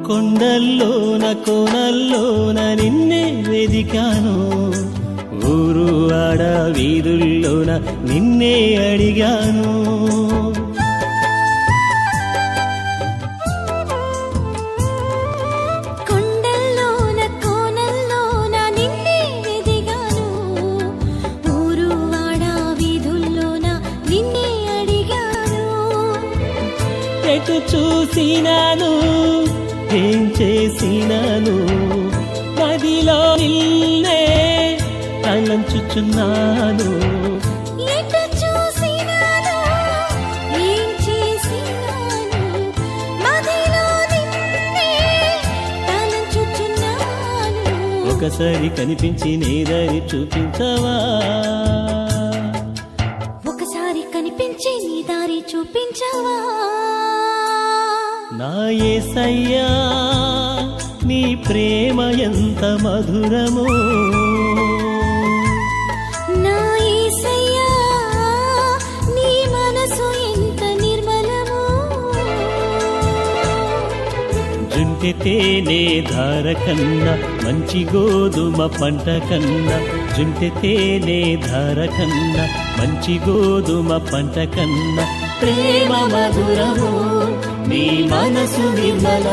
కొండల్లోన కోనల్లోన నిన్నే వెదికాను, ఊరు ఆడ వీధుల్లోన నిన్నే అడిగాను. కొండల్లోన కోనల్లోన నిన్నే వెదిగాను, ఊరు ఆడ వీధుల్లోన నిన్నే అడిగాను. ఎటు చూసినాను ఏం చేసినాను, నదిలో నిన్నే తలంచుచున్నాను. ఎటు చూసినాను ఏం చేసినాను, మదిలో నిన్నే తలంచుచున్నాను. ఒకసారి కనిపించి నేదరి చూపించవా, ఒకసారి కనిపించి నీ దారి చూపించవా. నా యేసయ్యా నీ ప్రేమ ఎంత మధురమో, నా యేసయ్యా నీ మనసు ఎంత నిర్మలమో. జుంటె తేనె ధార కన్నా మంచి గోధుమ పంట కన్నా, జుంటె తేనె ధార కన్నా మంచి గోధుమ పంట కన్నా ప్రేమ మధురమో, నీ మనసు నిర్మల